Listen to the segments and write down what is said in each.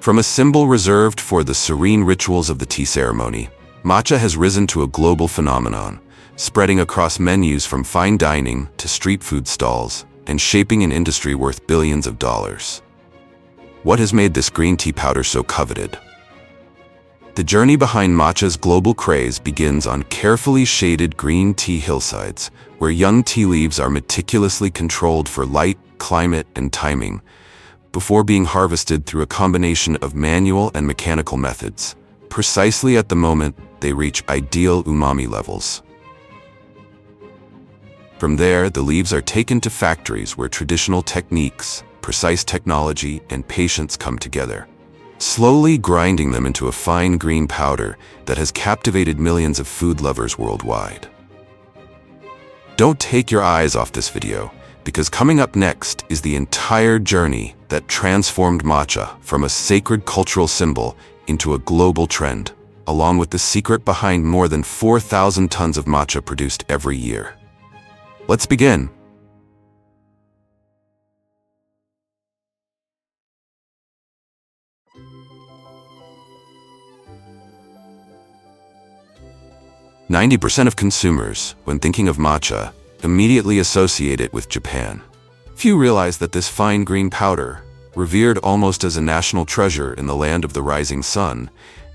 From a symbol reserved for the serene rituals of the tea ceremony, matcha has risen to a global phenomenon, spreading across menus from fine dining to street food stalls and shaping an industry worth billions of dollars. What has made this green tea powder so coveted? The journey behind matcha's global craze begins on carefully shaded green tea hillsides, where young tea leaves are meticulously controlled for light, climate, and timing, before being harvested through a combination of manual and mechanical methods, precisely at the moment they reach ideal umami levels. From there, the leaves are taken to factories where traditional techniques, precise technology, and patience come together, slowly grinding them into a fine green powder that has captivated millions of food lovers worldwide. Don't take your eyes off this video, because coming up next is the entire journey that transformed matcha from a sacred cultural symbol into a global trend, along with the secret behind more than 4,000 tons of matcha produced every year. Let's begin. "90% of consumers, when thinking of matcha, immediately associate it with Japan. Few realize that this fine green powder, revered almost as a national treasure in the land of the rising sun,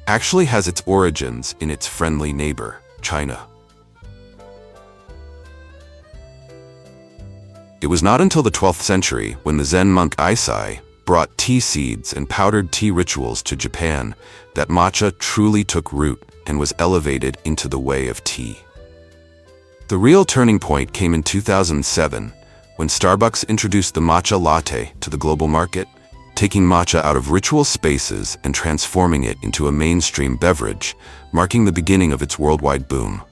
actually has its origins in its friendly neighbor, China. It was not until the 12th century when the Zen monk Aisai brought tea seeds and powdered tea rituals to Japan that matcha truly took root and was elevated into the way of tea. The real turning point came in 2007 when Starbucks introduced the matcha latte to the global market, taking matcha out of ritual spaces and transforming it into a mainstream beverage, marking the beginning of its worldwide boom.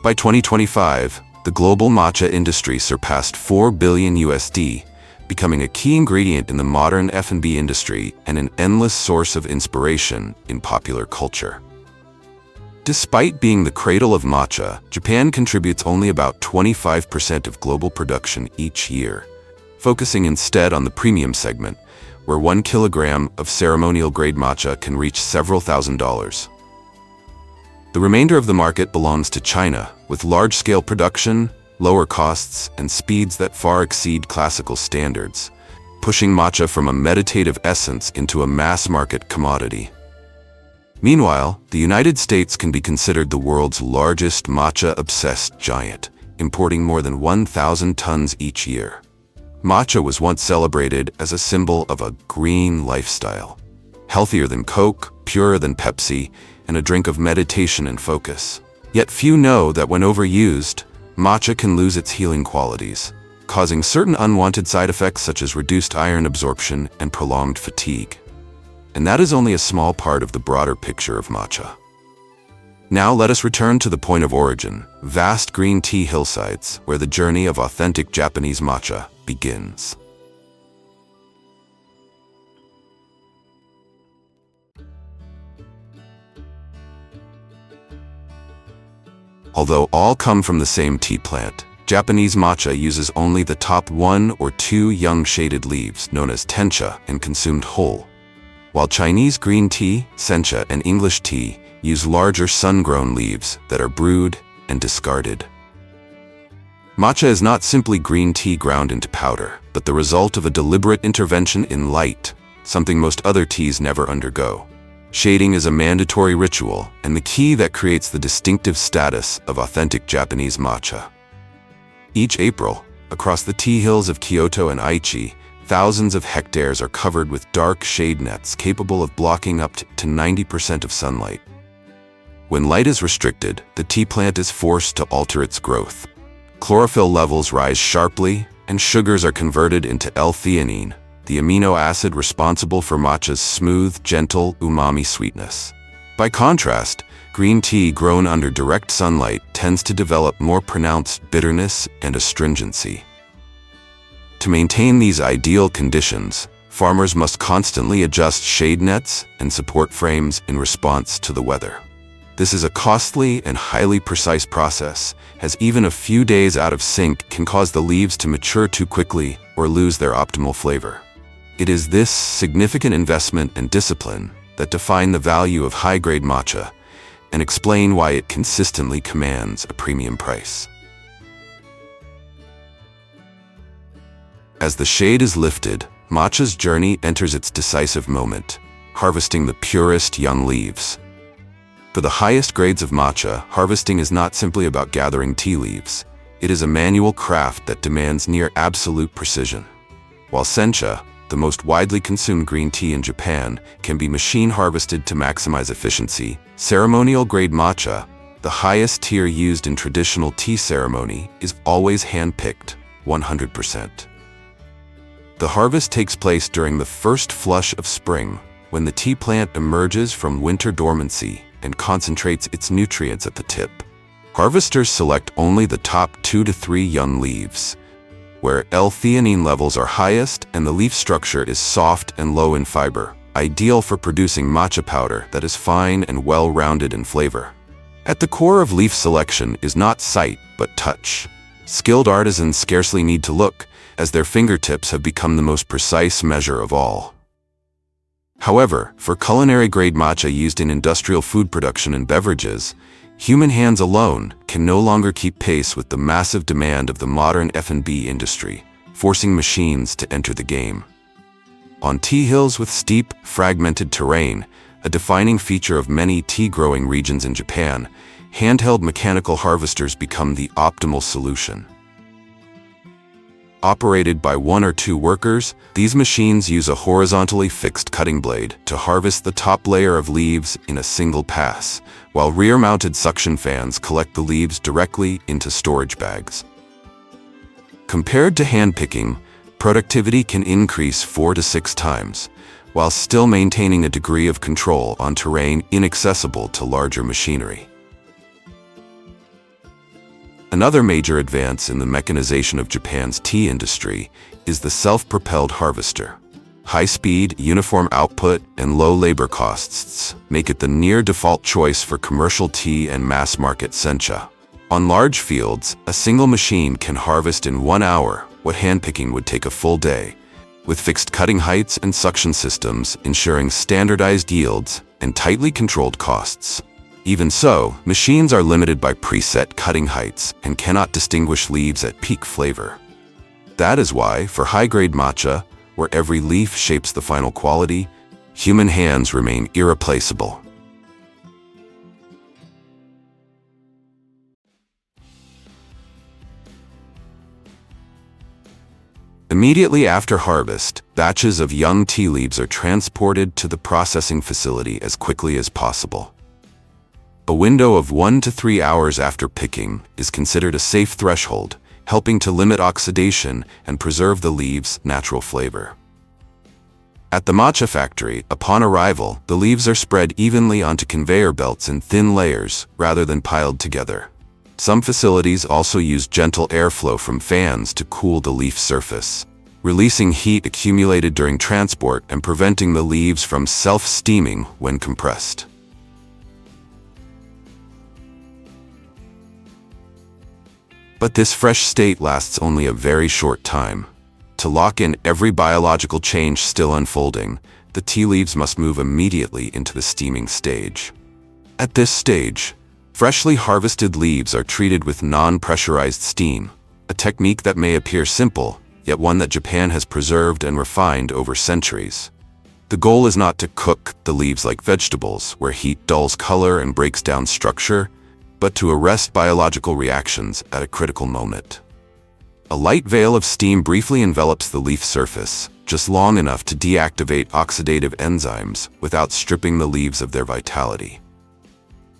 By 2025, the global matcha industry surpassed $4 billion USD, becoming a key ingredient in the modern F&B industry and an endless source of inspiration in popular culture. Despite being the cradle of matcha, Japan contributes only about 25% of global production each year, focusing instead on the premium segment, where 1 kilogram of ceremonial-grade matcha can reach several $1,000s. The remainder of the market belongs to China, with large-scale production, lower costs, and speeds that far exceed classical standards, pushing matcha from a meditative essence into a mass-market commodity. Meanwhile, the United States can be considered the world's largest matcha-obsessed giant, importing more than 1,000 tons each year. Matcha was once celebrated as a symbol of a green lifestyle, healthier than Coke, purer than Pepsi, and a drink of meditation and focus. Yet few know that when overused, matcha can lose its healing qualities, causing certain unwanted side effects such as reduced iron absorption and prolonged fatigue. And that is only a small part of the broader picture of matcha. Now let us return to the point of origin, vast green tea hillsides, where the journey of authentic Japanese matcha begins. Although all come from the same tea plant, Japanese matcha uses only the top 1 or 2 young shaded leaves known as tencha and consumed whole, while Chinese green tea, sencha, and English tea use larger sun-grown leaves that are brewed and discarded. Matcha is not simply green tea ground into powder, but the result of a deliberate intervention in light, something most other teas never undergo. Shading is a mandatory ritual and the key that creates the distinctive status of authentic Japanese matcha. Each April, across the tea hills of Kyoto and Aichi, thousands of hectares are covered with dark shade nets capable of blocking up to 90% of sunlight. When light is restricted, the tea plant is forced to alter its growth. Chlorophyll levels rise sharply, and sugars are converted into L-theanine, the amino acid responsible for matcha's smooth, gentle, umami sweetness. By contrast, green tea grown under direct sunlight tends to develop more pronounced bitterness and astringency. To maintain these ideal conditions, farmers must constantly adjust shade nets and support frames in response to the weather. This is a costly and highly precise process, as even a few days out of sync can cause the leaves to mature too quickly or lose their optimal flavor. It is this significant investment and discipline that define the value of high-grade matcha and explain why it consistently commands a premium price. As the shade is lifted, matcha's journey enters its decisive moment, harvesting the purest young leaves. For the highest grades of matcha, harvesting is not simply about gathering tea leaves. It is a manual craft that demands near absolute precision. While sencha, the most widely consumed green tea in Japan, can be machine harvested to maximize efficiency, ceremonial-grade matcha, the highest tier used in traditional tea ceremony, is always hand-picked, 100%. The harvest takes place during the first flush of spring, when the tea plant emerges from winter dormancy and concentrates its nutrients at the tip. Harvesters select only the top 2 to 3 young leaves, where L-theanine levels are highest and the leaf structure is soft and low in fiber, ideal for producing matcha powder that is fine and well-rounded in flavor. At the core of leaf selection is not sight, but touch. Skilled artisans scarcely need to look, as their fingertips have become the most precise measure of all. However, for culinary-grade matcha used in industrial food production and beverages, human hands alone can no longer keep pace with the massive demand of the modern F&B industry, forcing machines to enter the game. On tea hills with steep, fragmented terrain, a defining feature of many tea-growing regions in Japan, handheld mechanical harvesters become the optimal solution. Operated by 1 or 2 workers, these machines use a horizontally fixed cutting blade to harvest the top layer of leaves in a single pass, while rear-mounted suction fans collect the leaves directly into storage bags. Compared to hand-picking, productivity can increase 4 to 6 times, while still maintaining a degree of control on terrain inaccessible to larger machinery. Another major advance in the mechanization of Japan's tea industry is the self-propelled harvester. High speed, uniform output, and low labor costs make it the near-default choice for commercial tea and mass-market sencha. On large fields, a single machine can harvest in 1 hour what hand-picking would take a full day, with fixed cutting heights and suction systems ensuring standardized yields and tightly controlled costs. Even so, machines are limited by preset cutting heights and cannot distinguish leaves at peak flavor. That is why, for high-grade matcha, where every leaf shapes the final quality, human hands remain irreplaceable. Immediately after harvest, batches of young tea leaves are transported to the processing facility as quickly as possible. A window of 1 to 3 hours after picking is considered a safe threshold, helping to limit oxidation and preserve the leaves' natural flavor. At the matcha factory, upon arrival, the leaves are spread evenly onto conveyor belts in thin layers rather than piled together. Some facilities also use gentle airflow from fans to cool the leaf surface, releasing heat accumulated during transport and preventing the leaves from self-steaming when compressed. But this fresh state lasts only a very short time. To lock in every biological change still unfolding, the tea leaves must move immediately into the steaming stage. At this stage, freshly harvested leaves are treated with non-pressurized steam, a technique that may appear simple, yet one that Japan has preserved and refined over centuries. The goal is not to cook the leaves like vegetables, where heat dulls color and breaks down structure, but to arrest biological reactions at a critical moment. A light veil of steam briefly envelops the leaf surface, just long enough to deactivate oxidative enzymes without stripping the leaves of their vitality.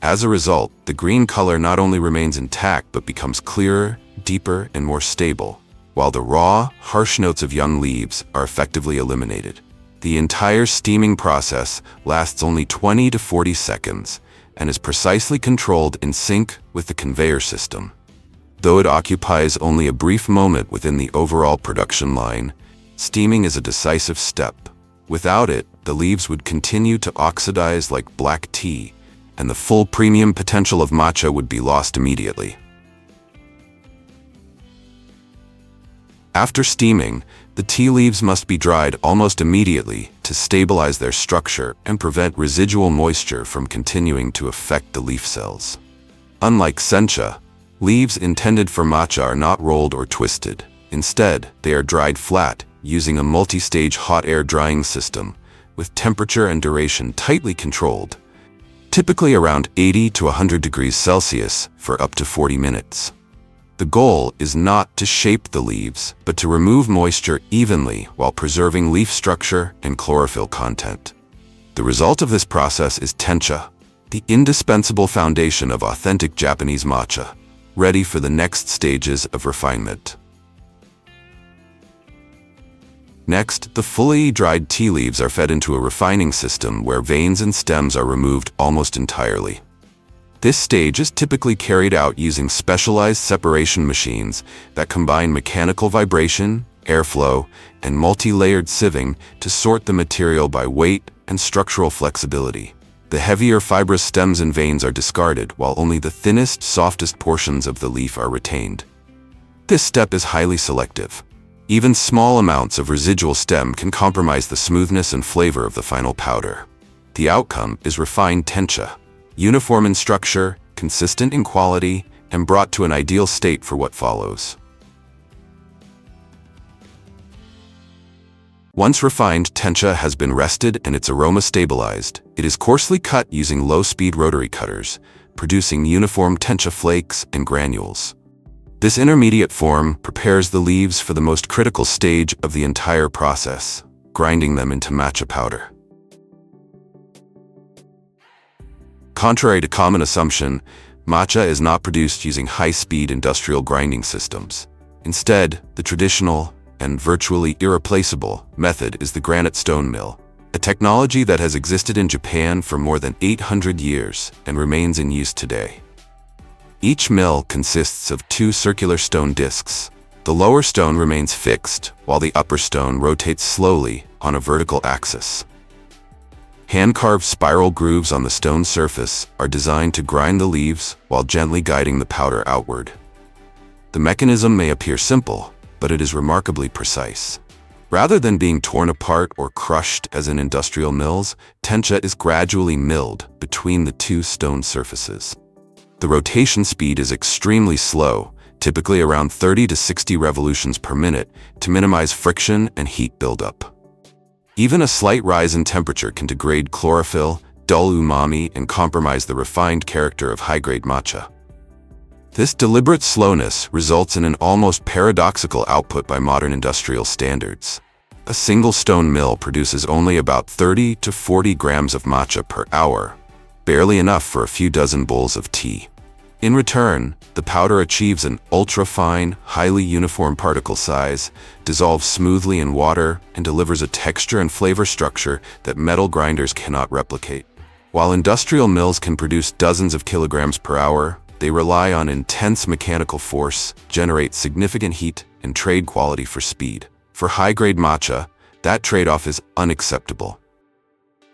As a result, the green color not only remains intact but becomes clearer, deeper, and more stable, while the raw, harsh notes of young leaves are effectively eliminated. The entire steaming process lasts only 20 to 40 seconds, and is precisely controlled in sync with the conveyor system. Though it occupies only a brief moment within the overall production line, steaming is a decisive step. Without it, the leaves would continue to oxidize like black tea, and the full premium potential of matcha would be lost immediately. After steaming, the tea leaves must be dried almost immediately to stabilize their structure and prevent residual moisture from continuing to affect the leaf cells. Unlike sencha, leaves intended for matcha are not rolled or twisted. Instead, they are dried flat using a multi-stage hot air drying system with temperature and duration tightly controlled, typically around 80 to 100 degrees Celsius for up to 40 minutes. The goal is not to shape the leaves, but to remove moisture evenly while preserving leaf structure and chlorophyll content. The result of this process is tencha, the indispensable foundation of authentic Japanese matcha, ready for the next stages of refinement. Next, the fully dried tea leaves are fed into a refining system where veins and stems are removed almost entirely. This stage is typically carried out using specialized separation machines that combine mechanical vibration, airflow, and multi-layered sieving to sort the material by weight and structural flexibility. The heavier fibrous stems and veins are discarded, while only the thinnest, softest portions of the leaf are retained. This step is highly selective. Even small amounts of residual stem can compromise the smoothness and flavor of the final powder. The outcome is refined tencha, uniform in structure, consistent in quality, and brought to an ideal state for what follows. Once refined tencha has been rested and its aroma stabilized, it is coarsely cut using low-speed rotary cutters, producing uniform tencha flakes and granules. This intermediate form prepares the leaves for the most critical stage of the entire process, grinding them into matcha powder. Contrary to common assumption, matcha is not produced using high-speed industrial grinding systems. Instead, the traditional and virtually irreplaceable method is the granite stone mill, a technology that has existed in Japan for more than 800 years and remains in use today. Each mill consists of two circular stone discs. The lower stone remains fixed, while the upper stone rotates slowly on a vertical axis. Hand-carved spiral grooves on the stone surface are designed to grind the leaves while gently guiding the powder outward. The mechanism may appear simple, but it is remarkably precise. Rather than being torn apart or crushed as in industrial mills, tencha is gradually milled between the two stone surfaces. The rotation speed is extremely slow, typically around 30 to 60 revolutions per minute, to minimize friction and heat buildup. Even a slight rise in temperature can degrade chlorophyll, dull umami, and compromise the refined character of high-grade matcha. This deliberate slowness results in an almost paradoxical output by modern industrial standards. A single stone mill produces only about 30 to 40 grams of matcha per hour, barely enough for a few dozen bowls of tea. In return, the powder achieves an ultra-fine, highly uniform particle size, dissolves smoothly in water, and delivers a texture and flavor structure that metal grinders cannot replicate. While industrial mills can produce dozens of kilograms per hour, they rely on intense mechanical force, generate significant heat, and trade quality for speed. For high-grade matcha, that trade-off is unacceptable.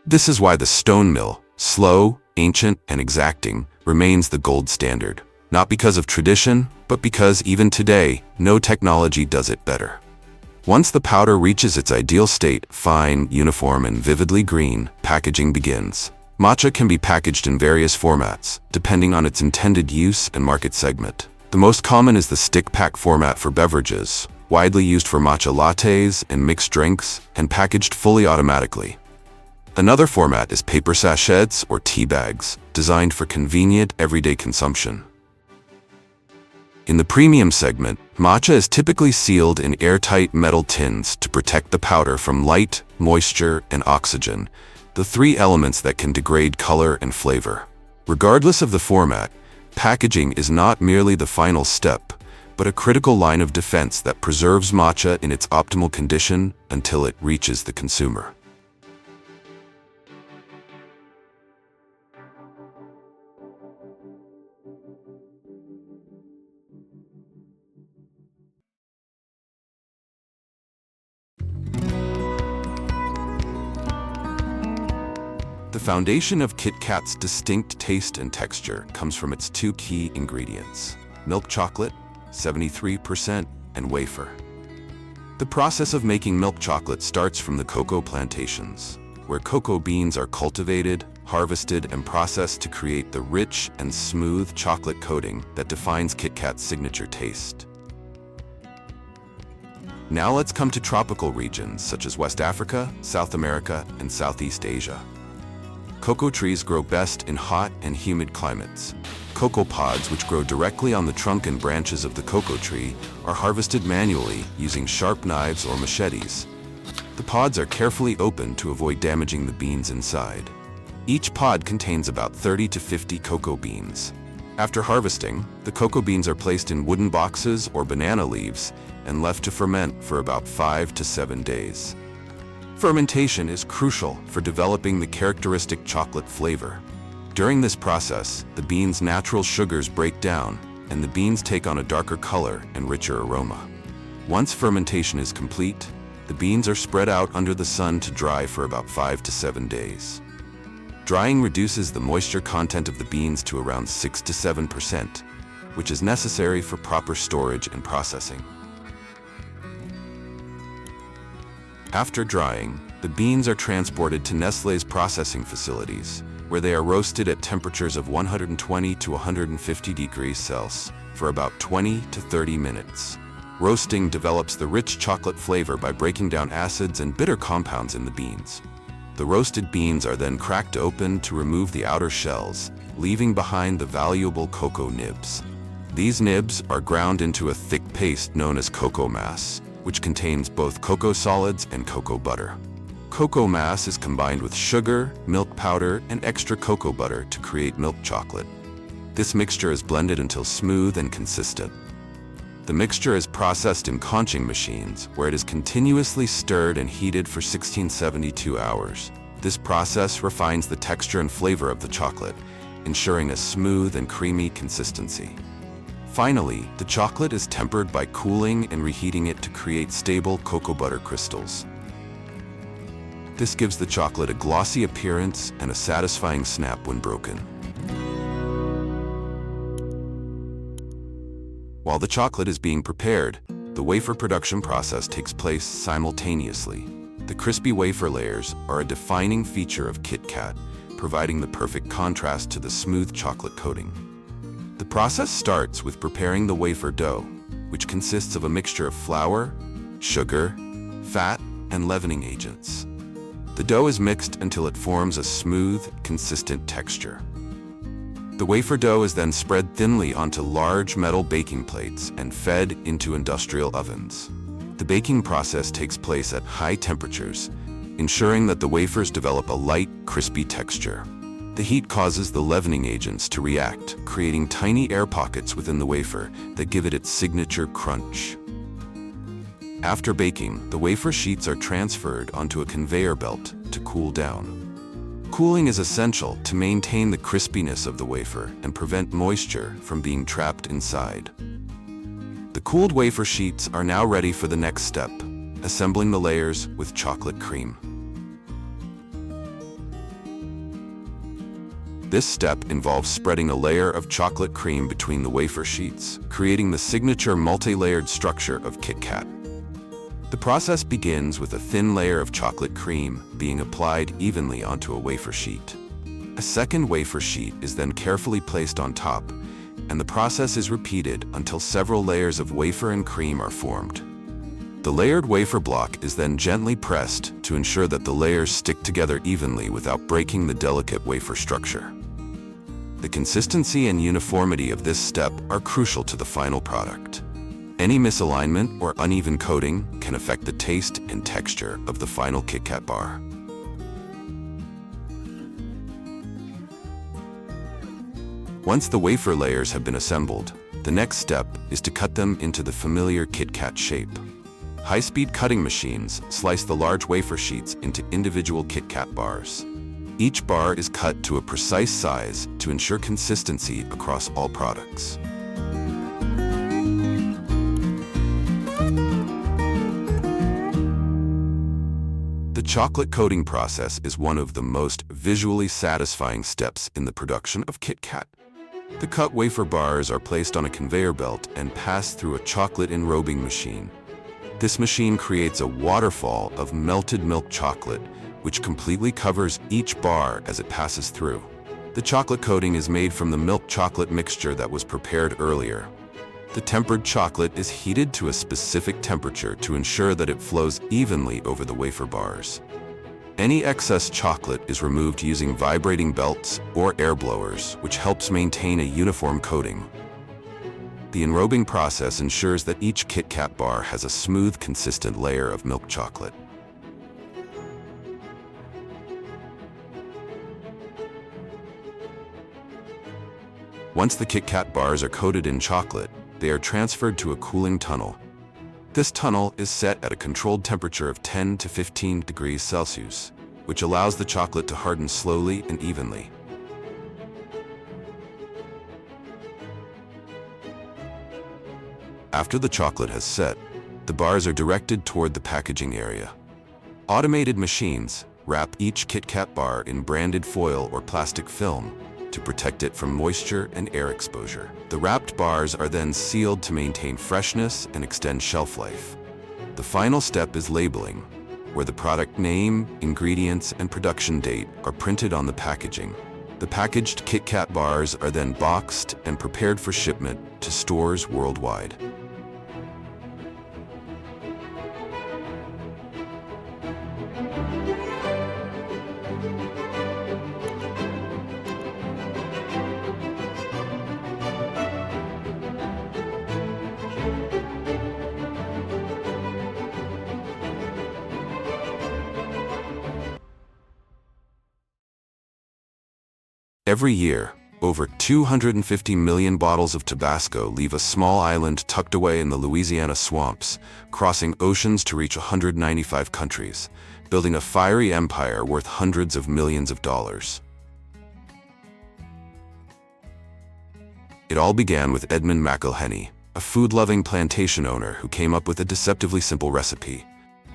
This is why the stone mill, slow, ancient, and exacting, remains the gold standard. Not because of tradition, but because even today, no technology does it better. Once the powder reaches its ideal state, fine, uniform, and vividly green, packaging begins. Matcha can be packaged in various formats, depending on its intended use and market segment. The most common is the stick pack format for beverages, widely used for matcha lattes and mixed drinks, and packaged fully automatically. Another format is paper sachets or tea bags, designed for convenient everyday consumption. In the premium segment, matcha is typically sealed in airtight metal tins to protect the powder from light, moisture, and oxygen, the three elements that can degrade color and flavor. Regardless of the format, packaging is not merely the final step, but a critical line of defense that preserves matcha in its optimal condition until it reaches the consumer. The foundation of KitKat's distinct taste and texture comes from its two key ingredients: milk chocolate, 73%, and wafer, The process of making milk chocolate starts from the cocoa plantations, where cocoa beans are cultivated, harvested, and processed to create the rich and smooth chocolate coating that defines KitKat's signature taste. Now let's come to tropical regions such as West Africa, South America, and Southeast Asia. Cocoa trees grow best in hot and humid climates. Cocoa pods, which grow directly on the trunk and branches of the cocoa tree, are harvested manually using sharp knives or machetes. The pods are carefully opened to avoid damaging the beans inside. Each pod contains about 30 to 50 cocoa beans. After harvesting, the cocoa beans are placed in wooden boxes or banana leaves and left to ferment for about 5 to 7 days. Fermentation is crucial for developing the characteristic chocolate flavor. During this process, the beans' natural sugars break down, and the beans take on a darker color and richer aroma. Once fermentation is complete, the beans are spread out under the sun to dry for about 5 to 7 days. Drying reduces the moisture content of the beans to around 6 to 7%, which is necessary for proper storage and processing. After drying, the beans are transported to Nestlé's processing facilities, where they are roasted at temperatures of 120 to 150 degrees Celsius for about 20 to 30 minutes. Roasting develops the rich chocolate flavor by breaking down acids and bitter compounds in the beans. The roasted beans are then cracked open to remove the outer shells, leaving behind the valuable cocoa nibs. These nibs are ground into a thick paste known as cocoa mass, which contains both cocoa solids and cocoa butter. Cocoa mass is combined with sugar, milk powder, and extra cocoa butter to create milk chocolate. This mixture is blended until smooth and consistent. The mixture is processed in conching machines, where it is continuously stirred and heated for 1672 hours. This process refines the texture and flavor of the chocolate, ensuring a smooth and creamy consistency. Finally, the chocolate is tempered by cooling and reheating it to create stable cocoa butter crystals. This gives the chocolate a glossy appearance and a satisfying snap when broken. While the chocolate is being prepared, the wafer production process takes place simultaneously. The crispy wafer layers are a defining feature of KitKat, providing the perfect contrast to the smooth chocolate coating. The process starts with preparing the wafer dough, which consists of a mixture of flour, sugar, fat, and leavening agents. The dough is mixed until it forms a smooth, consistent texture. The wafer dough is then spread thinly onto large metal baking plates and fed into industrial ovens. The baking process takes place at high temperatures, ensuring that the wafers develop a light, crispy texture. The heat causes the leavening agents to react, creating tiny air pockets within the wafer that give it its signature crunch. After baking, the wafer sheets are transferred onto a conveyor belt to cool down. Cooling is essential to maintain the crispiness of the wafer and prevent moisture from being trapped inside. The cooled wafer sheets are now ready for the next step, assembling the layers with chocolate cream. This step involves spreading a layer of chocolate cream between the wafer sheets, creating the signature multi-layered structure of KitKat. The process begins with a thin layer of chocolate cream being applied evenly onto a wafer sheet. A second wafer sheet is then carefully placed on top, and the process is repeated until several layers of wafer and cream are formed. The layered wafer block is then gently pressed to ensure that the layers stick together evenly without breaking the delicate wafer structure. The consistency and uniformity of this step are crucial to the final product. Any misalignment or uneven coating can affect the taste and texture of the final KitKat bar. Once the wafer layers have been assembled, the next step is to cut them into the familiar KitKat shape. High-speed cutting machines slice the large wafer sheets into individual KitKat bars. Each bar is cut to a precise size to ensure consistency across all products. The chocolate coating process is one of the most visually satisfying steps in the production of KitKat. The cut wafer bars are placed on a conveyor belt and passed through a chocolate enrobing machine. This machine creates a waterfall of melted milk chocolate, which completely covers each bar as it passes through. The chocolate coating is made from the milk chocolate mixture that was prepared earlier. The tempered chocolate is heated to a specific temperature to ensure that it flows evenly over the wafer bars. Any excess chocolate is removed using vibrating belts or air blowers, which helps maintain a uniform coating. The enrobing process ensures that each KitKat bar has a smooth, consistent layer of milk chocolate. Once the KitKat bars are coated in chocolate, they are transferred to a cooling tunnel. This tunnel is set at a controlled temperature of 10 to 15 degrees Celsius, which allows the chocolate to harden slowly and evenly. After the chocolate has set, the bars are directed toward the packaging area. Automated machines wrap each KitKat bar in branded foil or plastic film to protect it from moisture and air exposure. The wrapped bars are then sealed to maintain freshness and extend shelf life. The final step is labeling, where the product name, ingredients, and production date are printed on the packaging. The packaged KitKat bars are then boxed and prepared for shipment to stores worldwide. Every year, over 250 million bottles of Tabasco leave a small island tucked away in the Louisiana swamps, crossing oceans to reach 195 countries, building a fiery empire worth hundreds of millions of dollars. It all began with Edmund McIlhenny, a food-loving plantation owner who came up with a deceptively simple recipe: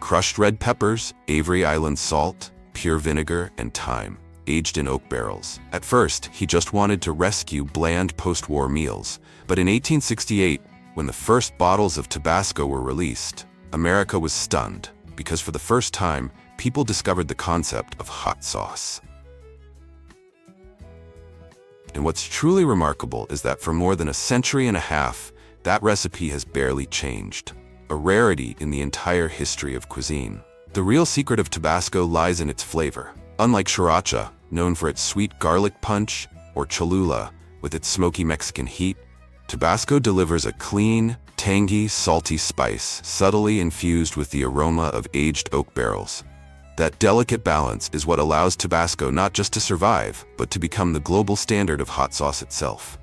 crushed red peppers, Avery Island salt, pure vinegar, and thyme, aged in oak barrels. At first, he just wanted to rescue bland post-war meals, but in 1868, when the first bottles of Tabasco were released, America was stunned, because for the first time, people discovered the concept of hot sauce. And what's truly remarkable is that for more than a century and a half, that recipe has barely changed, a rarity in the entire history of cuisine. The real secret of Tabasco lies in its flavor. Unlike sriracha, known for its sweet garlic punch, or Cholula, with its smoky Mexican heat, Tabasco delivers a clean, tangy, salty spice, subtly infused with the aroma of aged oak barrels. That delicate balance is what allows Tabasco not just to survive, but to become the global standard of hot sauce itself.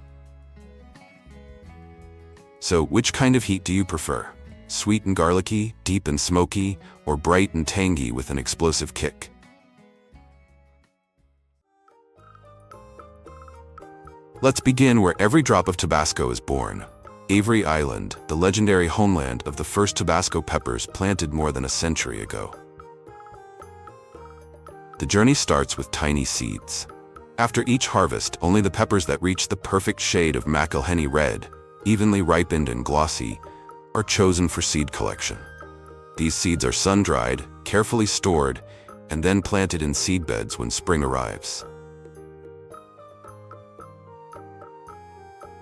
So, which kind of heat do you prefer? Sweet and garlicky, deep and smoky, or bright and tangy with an explosive kick? Let's begin where every drop of Tabasco is born. Avery Island, the legendary homeland of the first Tabasco peppers planted more than a century ago. The journey starts with tiny seeds. After each harvest, only the peppers that reach the perfect shade of McIlhenny red, evenly ripened and glossy, are chosen for seed collection. These seeds are sun-dried, carefully stored, and then planted in seed beds when spring arrives.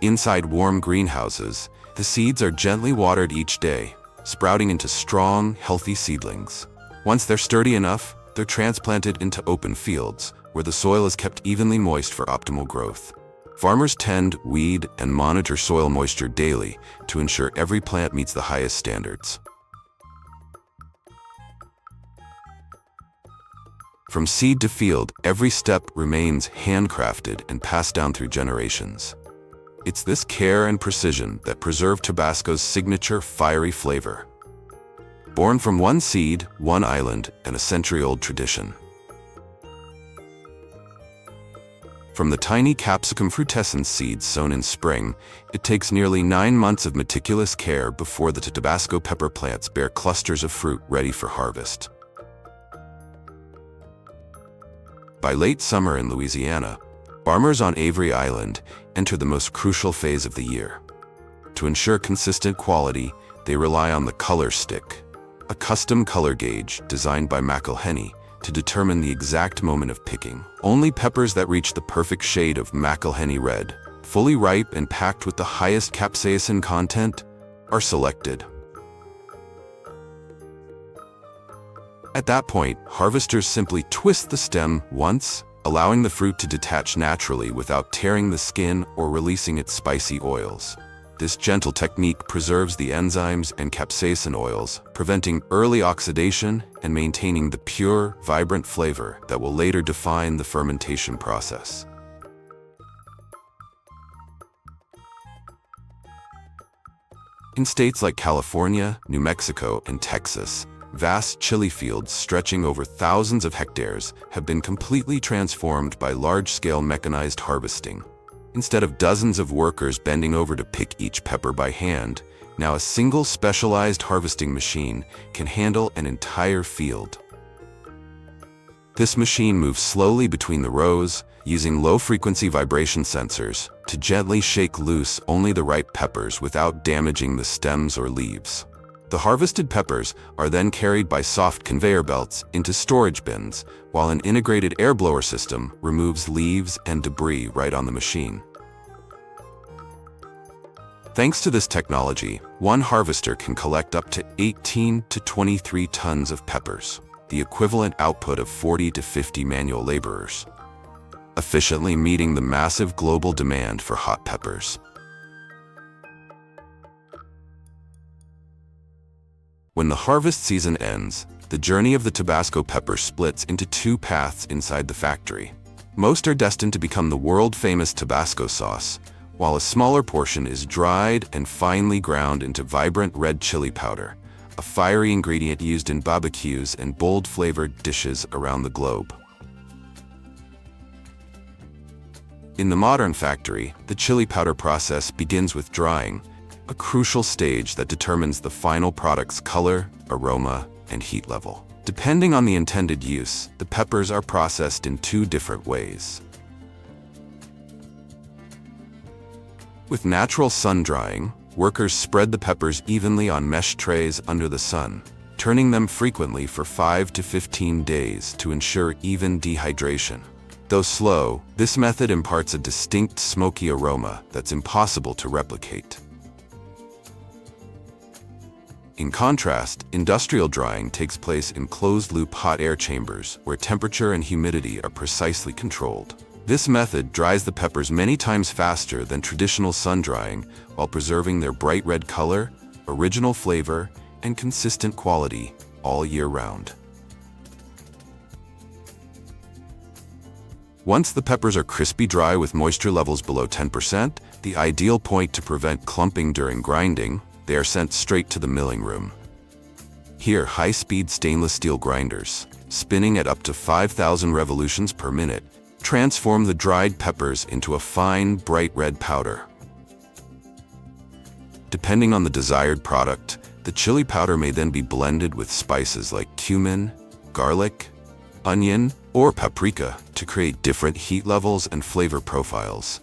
Inside warm greenhouses, the seeds are gently watered each day, sprouting into strong, healthy seedlings. Once they're sturdy enough, they're transplanted into open fields, where the soil is kept evenly moist for optimal growth. Farmers tend, weed, and monitor soil moisture daily to ensure every plant meets the highest standards. From seed to field, every step remains handcrafted and passed down through generations. It's this care and precision that preserve Tabasco's signature fiery flavor. Born from one seed, one island, and a century-old tradition. From the tiny capsicum frutescens seeds sown in spring, it takes nearly 9 months of meticulous care before the Tabasco pepper plants bear clusters of fruit ready for harvest. By late summer in Louisiana, farmers on Avery Island enter the most crucial phase of the year. To ensure consistent quality, they rely on the color stick, a custom color gauge designed by McElhenney to determine the exact moment of picking. Only peppers that reach the perfect shade of McElhenney red, fully ripe and packed with the highest capsaicin content, are selected. At that point, harvesters simply twist the stem once, allowing the fruit to detach naturally without tearing the skin or releasing its spicy oils. This gentle technique preserves the enzymes and capsaicin oils, preventing early oxidation and maintaining the pure, vibrant flavor that will later define the fermentation process. In states like California, New Mexico, and Texas, vast chili fields stretching over thousands of hectares have been completely transformed by large-scale mechanized harvesting. Instead of dozens of workers bending over to pick each pepper by hand, now a single specialized harvesting machine can handle an entire field. This machine moves slowly between the rows, using low-frequency vibration sensors to gently shake loose only the ripe peppers without damaging the stems or leaves. The harvested peppers are then carried by soft conveyor belts into storage bins, while an integrated air blower system removes leaves and debris right on the machine. Thanks to this technology, one harvester can collect up to 18 to 23 tons of peppers, the equivalent output of 40 to 50 manual laborers, efficiently meeting the massive global demand for hot peppers. When the harvest season ends, the journey of the Tabasco pepper splits into two paths inside the factory. Most are destined to become the world-famous Tabasco sauce, while a smaller portion is dried and finely ground into vibrant red chili powder, a fiery ingredient used in barbecues and bold-flavored dishes around the globe. In the modern factory, the chili powder process begins with drying, a crucial stage that determines the final product's color, aroma, and heat level. Depending on the intended use, the peppers are processed in two different ways. With natural sun drying, workers spread the peppers evenly on mesh trays under the sun, turning them frequently for 5 to 15 days to ensure even dehydration. Though slow, this method imparts a distinct smoky aroma that's impossible to replicate. In contrast, industrial drying takes place in closed-loop hot air chambers where temperature and humidity are precisely controlled. This method dries the peppers many times faster than traditional sun drying while preserving their bright red color, original flavor, and consistent quality all year round. Once the peppers are crispy dry with moisture levels below 10%, the ideal point to prevent clumping during grinding, they are sent straight to the milling room. Here, high-speed stainless steel grinders, spinning at up to 5,000 revolutions per minute, transform the dried peppers into a fine, bright red powder. Depending on the desired product, the chili powder may then be blended with spices like cumin, garlic, onion, or paprika to create different heat levels and flavor profiles.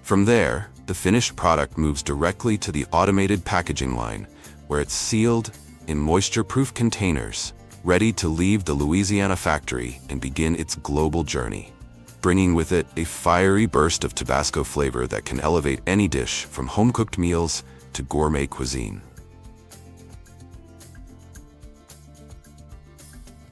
From there, the finished product moves directly to the automated packaging line, where it's sealed in moisture-proof containers, ready to leave the Louisiana factory and begin its global journey, bringing with it a fiery burst of Tabasco flavor that can elevate any dish from home-cooked meals to gourmet cuisine.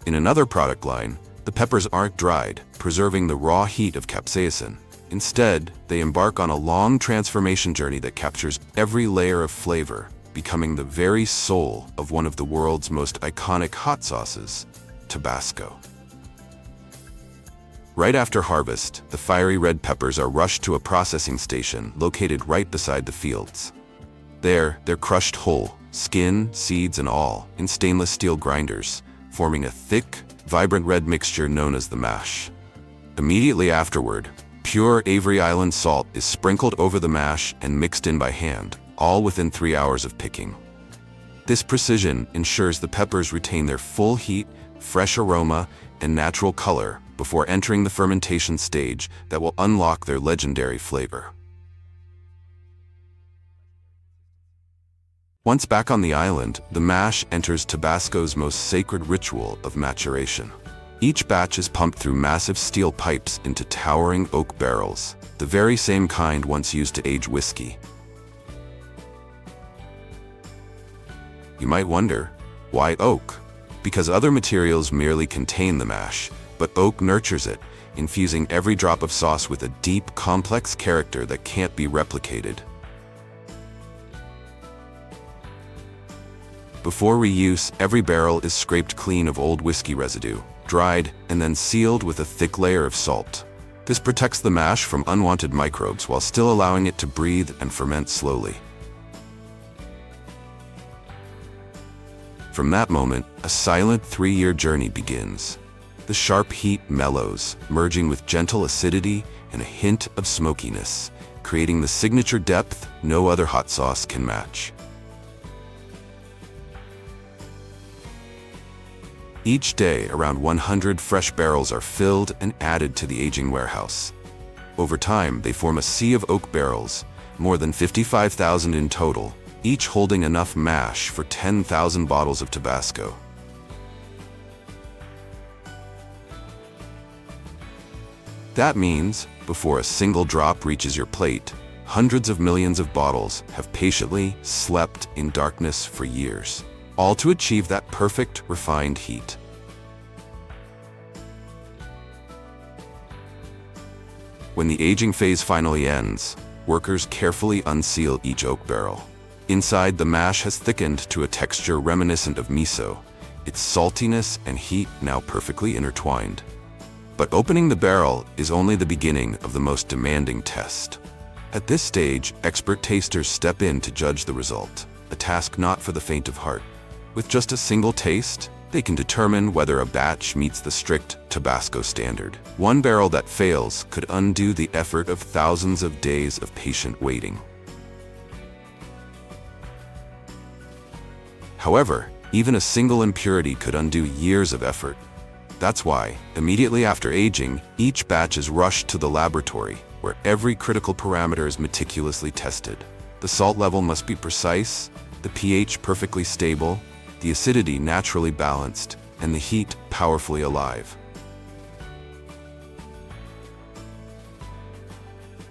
In another product line, the peppers aren't dried, preserving the raw heat of capsaicin. Instead, they embark on a long transformation journey that captures every layer of flavor, becoming the very soul of one of the world's most iconic hot sauces, Tabasco. Right after harvest, the fiery red peppers are rushed to a processing station located right beside the fields. There, they're crushed whole, skin, seeds, and all, in stainless steel grinders, forming a thick, vibrant red mixture known as the mash. Immediately afterward, pure Avery Island salt is sprinkled over the mash and mixed in by hand, all within 3 hours of picking. This precision ensures the peppers retain their full heat, fresh aroma, and natural color before entering the fermentation stage that will unlock their legendary flavor. Once back on the island, the mash enters Tabasco's most sacred ritual of maturation. Each batch is pumped through massive steel pipes into towering oak barrels, the very same kind once used to age whiskey. You might wonder, why oak? Because other materials merely contain the mash, but oak nurtures it, infusing every drop of sauce with a deep, complex character that can't be replicated. Before reuse, every barrel is scraped clean of old whiskey residue, dried, and then sealed with a thick layer of salt. This protects the mash from unwanted microbes while still allowing it to breathe and ferment slowly. From that moment, a silent 3-year journey begins. The sharp heat mellows, merging with gentle acidity and a hint of smokiness, creating the signature depth no other hot sauce can match. Each day, around 100 fresh barrels are filled and added to the aging warehouse. Over time, they form a sea of oak barrels, more than 55,000 in total, each holding enough mash for 10,000 bottles of Tabasco. That means, before a single drop reaches your plate, hundreds of millions of bottles have patiently slept in darkness for years, all to achieve that perfect, refined heat. When the aging phase finally ends, workers carefully unseal each oak barrel. Inside, the mash has thickened to a texture reminiscent of miso, its saltiness and heat now perfectly intertwined. But opening the barrel is only the beginning of the most demanding test. At this stage, expert tasters step in to judge the result, a task not for the faint of heart. With just a single taste, they can determine whether a batch meets the strict Tabasco standard. One barrel that fails could undo the effort of thousands of days of patient waiting. However, even a single impurity could undo years of effort. That's why, immediately after aging, each batch is rushed to the laboratory, where every critical parameter is meticulously tested. The salt level must be precise, the pH perfectly stable, the acidity naturally balanced, and the heat powerfully alive.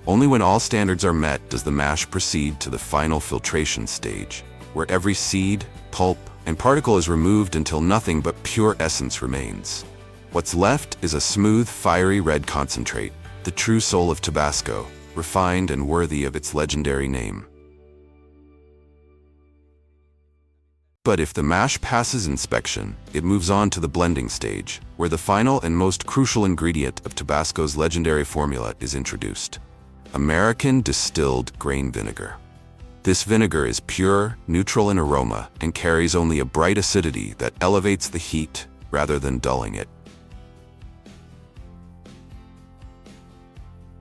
Only when all standards are met does the mash proceed to the final filtration stage, where every seed, pulp, and particle is removed until nothing but pure essence remains. What's left is a smooth, fiery red concentrate, the true soul of Tabasco, refined and worthy of its legendary name. But if the mash passes inspection, it moves on to the blending stage, where the final and most crucial ingredient of Tabasco's legendary formula is introduced: American distilled grain vinegar. This vinegar is pure, neutral in aroma, and carries only a bright acidity that elevates the heat rather than dulling it.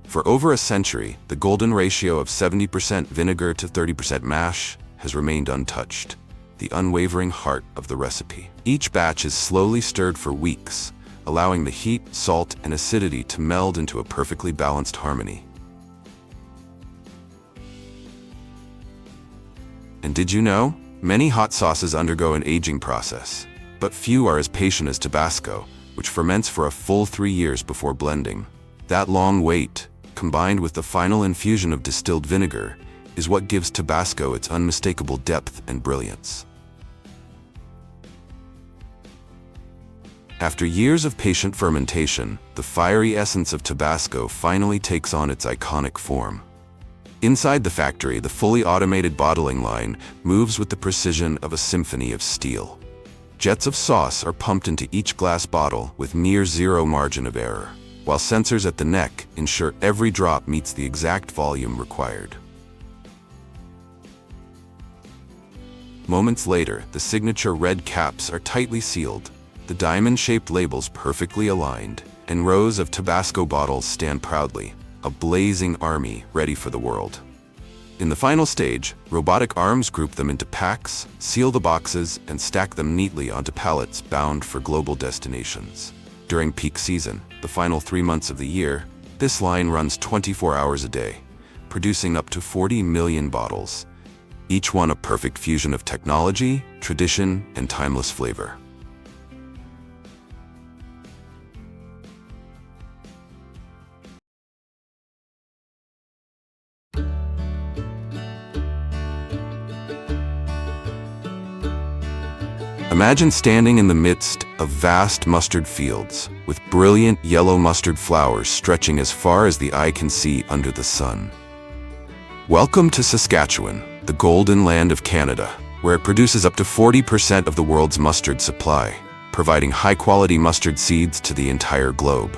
For over a century, the golden ratio of 70% vinegar to 30% mash has remained untouched, the unwavering heart of the recipe. Each batch is slowly stirred for weeks, allowing the heat, salt, and acidity to meld into a perfectly balanced harmony. And did you know? Many hot sauces undergo an aging process, but few are as patient as Tabasco, which ferments for a full 3 years before blending. That long wait, combined with the final infusion of distilled vinegar, is what gives Tabasco its unmistakable depth and brilliance. After years of patient fermentation, the fiery essence of Tabasco finally takes on its iconic form. Inside the factory, the fully automated bottling line moves with the precision of a symphony of steel. Jets of sauce are pumped into each glass bottle with near zero margin of error, while sensors at the neck ensure every drop meets the exact volume required. Moments later, the signature red caps are tightly sealed, the diamond-shaped labels perfectly aligned, and rows of Tabasco bottles stand proudly, a blazing army ready for the world. In the final stage, robotic arms group them into packs, seal the boxes, and stack them neatly onto pallets bound for global destinations. During peak season, the final 3 months of the year, this line runs 24 hours a day, producing up to 40 million bottles. each one a perfect fusion of technology, tradition, and timeless flavor. Imagine standing in the midst of vast mustard fields, with brilliant yellow mustard flowers stretching as far as the eye can see under the sun. Welcome to Saskatchewan, the golden land of Canada, where it produces up to 40% of the world's mustard supply, providing high-quality mustard seeds to the entire globe.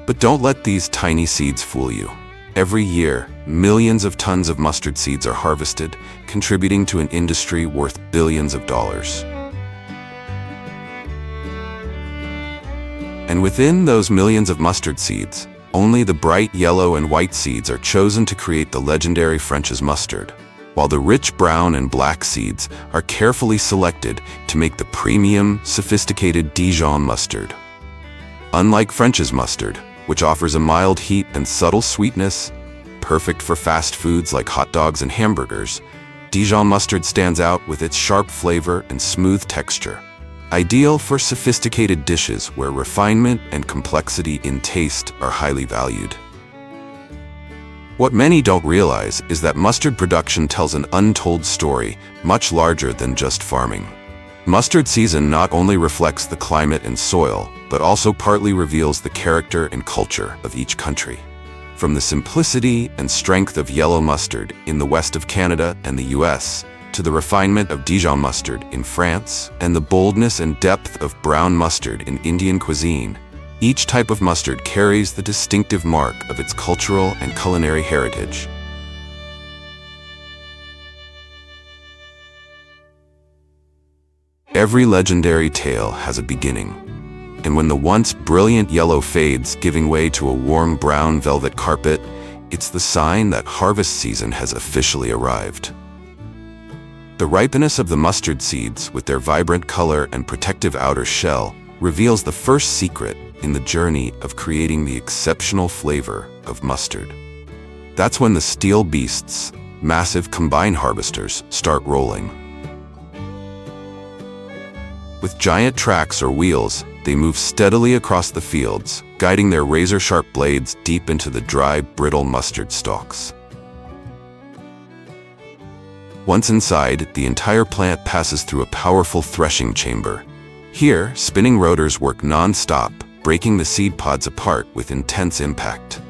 But don't let these tiny seeds fool you. Every year, millions of tons of mustard seeds are harvested, contributing to an industry worth billions of dollars. And within those millions of mustard seeds, only the bright yellow and white seeds are chosen to create the legendary French's mustard, while the rich brown and black seeds are carefully selected to make the premium, sophisticated Dijon mustard. Unlike French's mustard, which offers a mild heat and subtle sweetness, perfect for fast foods like hot dogs and hamburgers, Dijon mustard stands out with its sharp flavor and smooth texture. Ideal for sophisticated dishes where refinement and complexity in taste are highly valued. What many don't realize is that mustard production tells an untold story much larger than just farming. Mustard season not only reflects the climate and soil, but also partly reveals the character and culture of each country. From the simplicity and strength of yellow mustard in the west of Canada and the US, to the refinement of Dijon mustard in France and the boldness and depth of brown mustard in Indian cuisine, each type of mustard carries the distinctive mark of its cultural and culinary heritage. Every legendary tale has a beginning, and when the once brilliant yellow fades, giving way to a warm brown velvet carpet, it's the sign that harvest season has officially arrived. The ripeness of the mustard seeds, with their vibrant color and protective outer shell, reveals the first secret in the journey of creating the exceptional flavor of mustard. That's when the steel beasts, massive combine harvesters, start rolling. With giant tracks or wheels, they move steadily across the fields, guiding their razor-sharp blades deep into the dry, brittle mustard stalks. Once inside, the entire plant passes through a powerful threshing chamber. Here, spinning rotors work non-stop, breaking the seed pods apart with intense impact.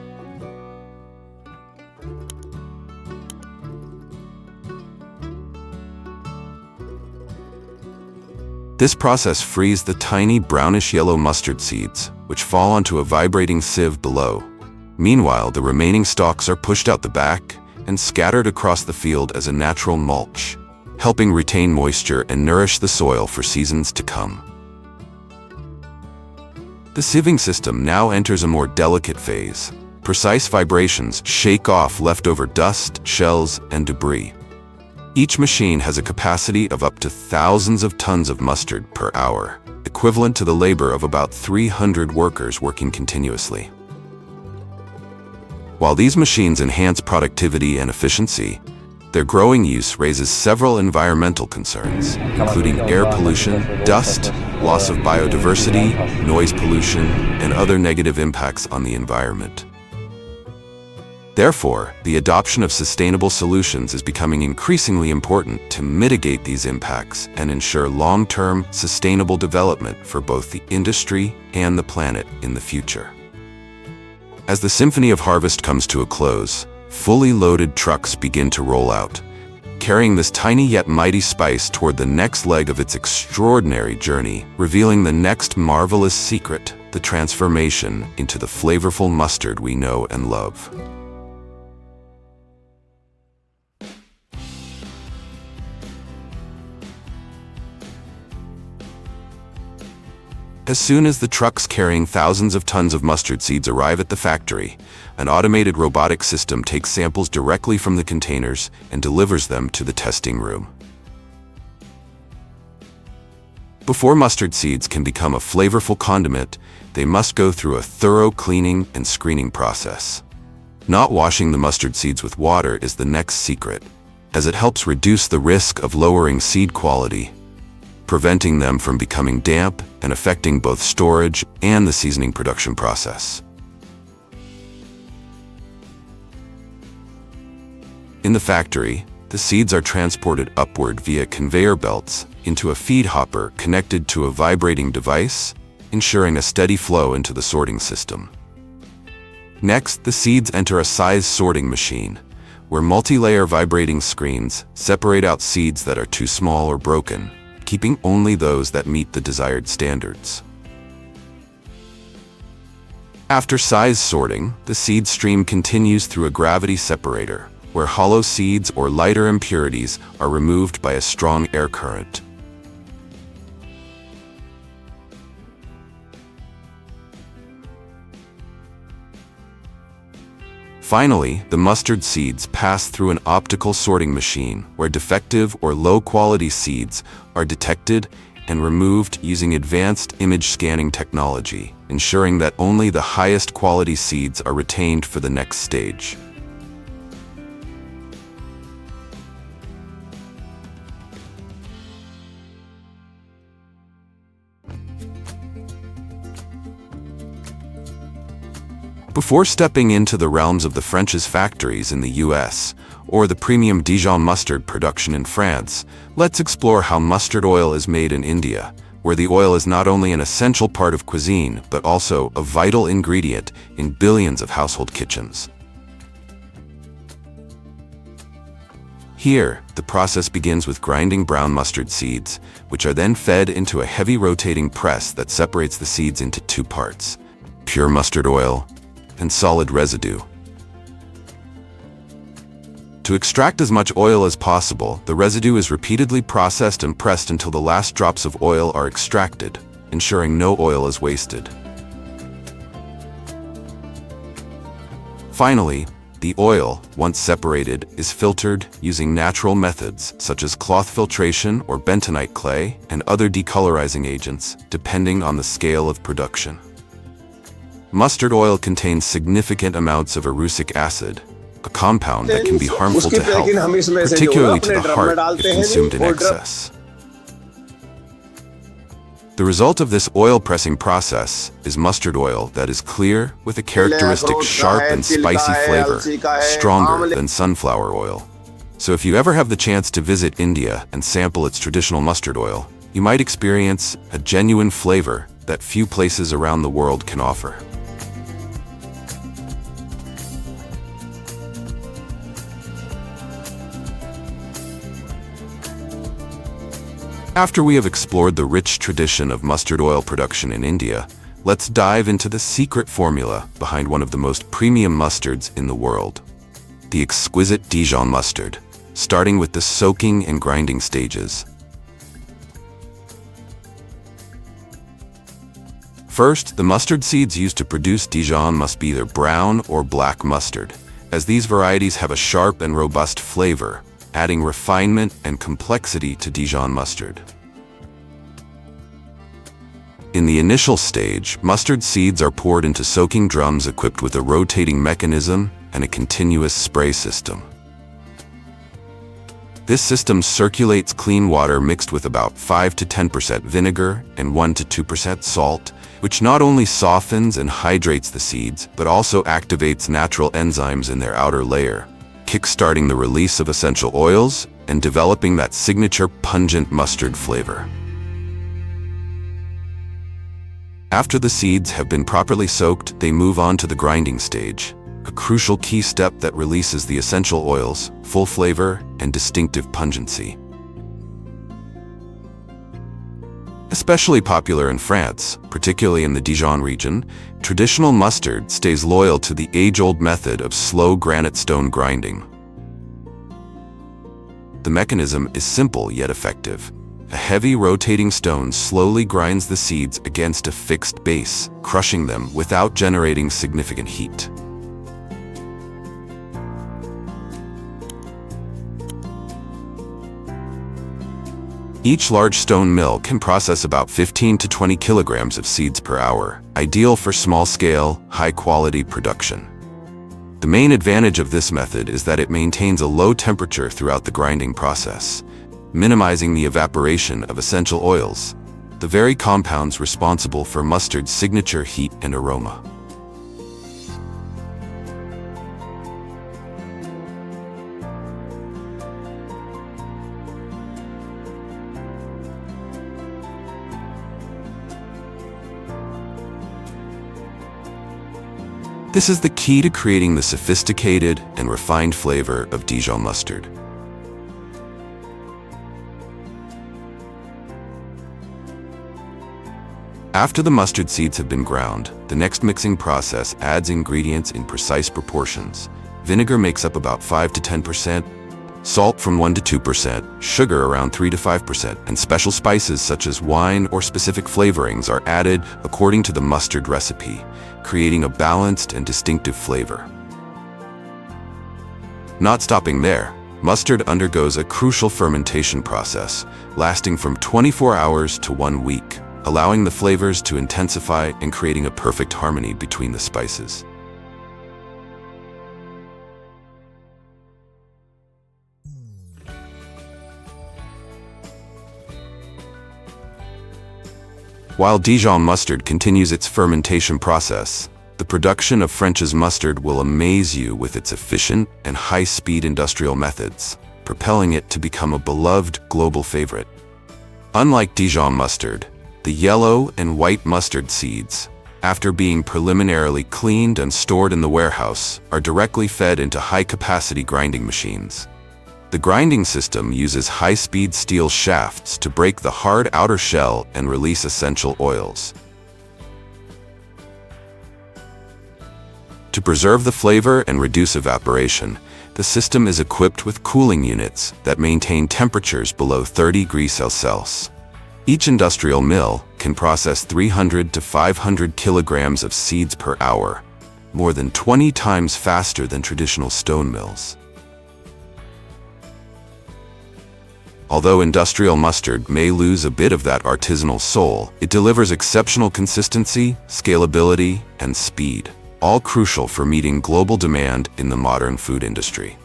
This process frees the tiny brownish-yellow mustard seeds, which fall onto a vibrating sieve below. Meanwhile, the remaining stalks are pushed out the back and scattered across the field as a natural mulch, helping retain moisture and nourish the soil for seasons to come. The sieving system now enters a more delicate phase. Precise vibrations shake off leftover dust, shells, and debris. Each machine has a capacity of up to thousands of tons of mustard per hour, equivalent to the labor of about 300 workers working continuously. While these machines enhance productivity and efficiency, their growing use raises several environmental concerns, including air pollution, dust, loss of biodiversity, noise pollution, and other negative impacts on the environment. Therefore, the adoption of sustainable solutions is becoming increasingly important to mitigate these impacts and ensure long-term, sustainable development for both the industry and the planet in the future. As the Symphony of Harvest comes to a close, fully loaded trucks begin to roll out, carrying this tiny yet mighty spice toward the next leg of its extraordinary journey, revealing the next marvelous secret, the transformation into the flavorful mustard we know and love. As soon as the trucks carrying thousands of tons of mustard seeds arrive at the factory, an automated robotic system takes samples directly from the containers and delivers them to the testing room. Before mustard seeds can become a flavorful condiment, they must go through a thorough cleaning and screening process. Not washing the mustard seeds with water is the next secret. as it helps reduce the risk of lowering seed quality, preventing them from becoming damp and affecting both storage and the seasoning production process. In the factory, the seeds are transported upward via conveyor belts into a feed hopper connected to a vibrating device, ensuring a steady flow into the sorting system. Next, the seeds enter a size sorting machine, where multi-layer vibrating screens separate out seeds that are too small or broken, keeping only those that meet the desired standards. After size sorting, the seed stream continues through a gravity separator, where hollow seeds or lighter impurities are removed by a strong air current. Finally, the mustard seeds pass through an optical sorting machine where defective or low-quality seeds are detected and removed using advanced image scanning technology, ensuring that only the highest quality seeds are retained for the next stage. Before stepping into the realms of the French's factories in the US, or the premium Dijon mustard production in France, let's explore how mustard oil is made in India, where the oil is not only an essential part of cuisine, but also a vital ingredient in billions of household kitchens. Here, the process begins with grinding brown mustard seeds, which are then fed into a heavy rotating press that separates the seeds into two parts: pure mustard oil and solid residue. To extract as much oil as possible, the residue is repeatedly processed and pressed until the last drops of oil are extracted, ensuring no oil is wasted. Finally, the oil, once separated, is filtered using natural methods such as cloth filtration or bentonite clay and other decolorizing agents, depending on the scale of production. Mustard oil contains significant amounts of erucic acid, a compound that can be harmful to health, particularly to the heart if consumed in excess. The result of this oil pressing process is mustard oil that is clear with a characteristic sharp and spicy flavor, stronger than sunflower oil. So if you ever have the chance to visit India and sample its traditional mustard oil, you might experience a genuine flavor that few places around the world can offer. After we have explored the rich tradition of mustard oil production in India, let's dive into the secret formula behind one of the most premium mustards in the world: the exquisite Dijon mustard, starting with the soaking and grinding stages. First, the mustard seeds used to produce Dijon must be either brown or black mustard, as these varieties have a sharp and robust flavor, adding refinement and complexity to Dijon mustard. In the initial stage, mustard seeds are poured into soaking drums equipped with a rotating mechanism and a continuous spray system. This system circulates clean water mixed with about 5 to 10% vinegar and 1 to 2% salt, which not only softens and hydrates the seeds, but also activates natural enzymes in their outer layer, kickstarting the release of essential oils and developing that signature pungent mustard flavor. After the seeds have been properly soaked, they move on to the grinding stage, a crucial key step that releases the essential oils, full flavor, and distinctive pungency. Especially popular in France, particularly in the Dijon region, traditional mustard stays loyal to the age-old method of slow granite stone grinding. The mechanism is simple yet effective. A heavy rotating stone slowly grinds the seeds against a fixed base, crushing them without generating significant heat. Each large stone mill can process about 15 to 20 kilograms of seeds per hour, ideal for small-scale, high-quality production. The main advantage of this method is that it maintains a low temperature throughout the grinding process, minimizing the evaporation of essential oils, the very compounds responsible for mustard's signature heat and aroma. This is the key to creating the sophisticated and refined flavor of Dijon mustard. After the mustard seeds have been ground, the next mixing process adds ingredients in precise proportions. Vinegar makes up about 5 to 10%, salt from 1 to 2%, sugar around 3 to 5%, and special spices such as wine or specific flavorings are added according to the mustard recipe, creating a balanced and distinctive flavor. Not stopping there, mustard undergoes a crucial fermentation process, lasting from 24 hours to 1 week, allowing the flavors to intensify and creating a perfect harmony between the spices. While Dijon mustard continues its fermentation process, the production of French's mustard will amaze you with its efficient and high-speed industrial methods, propelling it to become a beloved global favorite. Unlike Dijon mustard, the yellow and white mustard seeds, after being preliminarily cleaned and stored in the warehouse, are directly fed into high-capacity grinding machines. The grinding system uses high-speed steel shafts to break the hard outer shell and release essential oils. To preserve the flavor and reduce evaporation, the system is equipped with cooling units that maintain temperatures below 30 degrees Celsius. Each industrial mill can process 300 to 500 kilograms of seeds per hour, more than 20 times faster than traditional stone mills. Although industrial mustard may lose a bit of that artisanal soul, it delivers exceptional consistency, scalability, and speed, all crucial for meeting global demand in the modern food industry.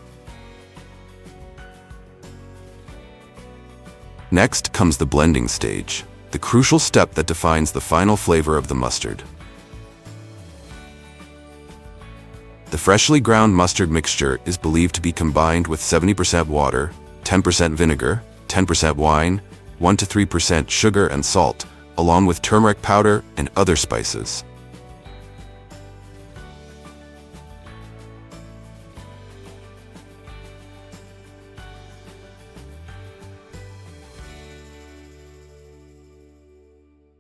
Next comes the blending stage, the crucial step that defines the final flavor of the mustard. The freshly ground mustard mixture is believed to be combined with 70% water, 10% vinegar, 10% wine, 1 to 3% sugar and salt, along with turmeric powder and other spices.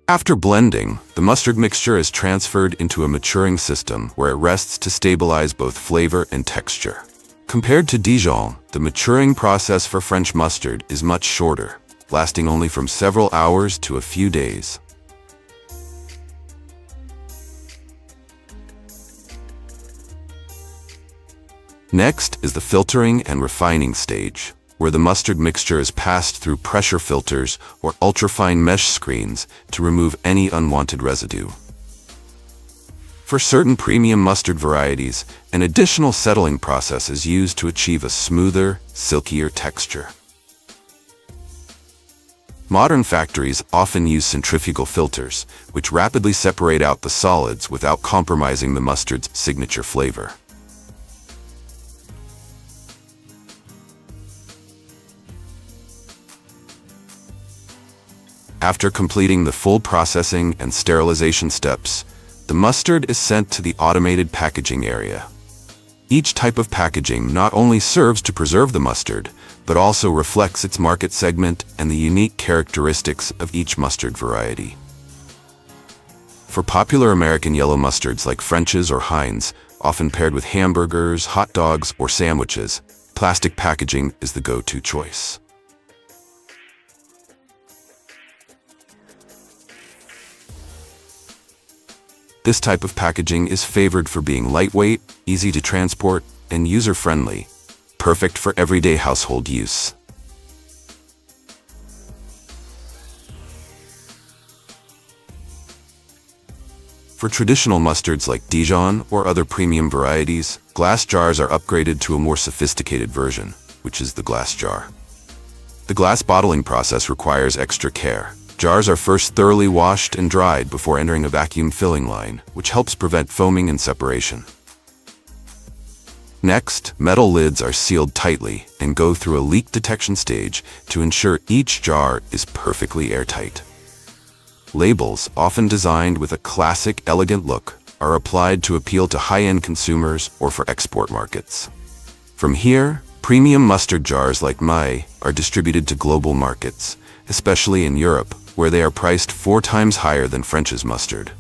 After blending, the mustard mixture is transferred into a maturing system where it rests to stabilize both flavor and texture. Compared to Dijon, the maturing process for French mustard is much shorter, lasting only from several hours to a few days. Next is the filtering and refining stage, where the mustard mixture is passed through pressure filters or ultrafine mesh screens to remove any unwanted residue. For certain premium mustard varieties, an additional settling process is used to achieve a smoother, silkier texture. Modern factories often use centrifugal filters, which rapidly separate out the solids without compromising the mustard's signature flavor. After completing the full processing and sterilization steps, the mustard is sent to the automated packaging area. Each type of packaging not only serves to preserve the mustard, but also reflects its market segment and the unique characteristics of each mustard variety. For popular American yellow mustards like French's or Heinz, often paired with hamburgers, hot dogs, or sandwiches, plastic packaging is the go-to choice. This type of packaging is favored for being lightweight, easy to transport, and user-friendly, perfect for everyday household use. For traditional mustards like Dijon or other premium varieties, glass jars are upgraded to a more sophisticated version, which is the glass jar. The glass bottling process requires extra care. Jars are first thoroughly washed and dried before entering a vacuum filling line, which helps prevent foaming and separation. Next, metal lids are sealed tightly and go through a leak detection stage to ensure each jar is perfectly airtight. Labels, often designed with a classic, elegant look, are applied to appeal to high-end consumers or for export markets. From here, premium mustard jars like Mai are distributed to global markets, especially in Europe, where they are priced 4 times higher than French's mustard.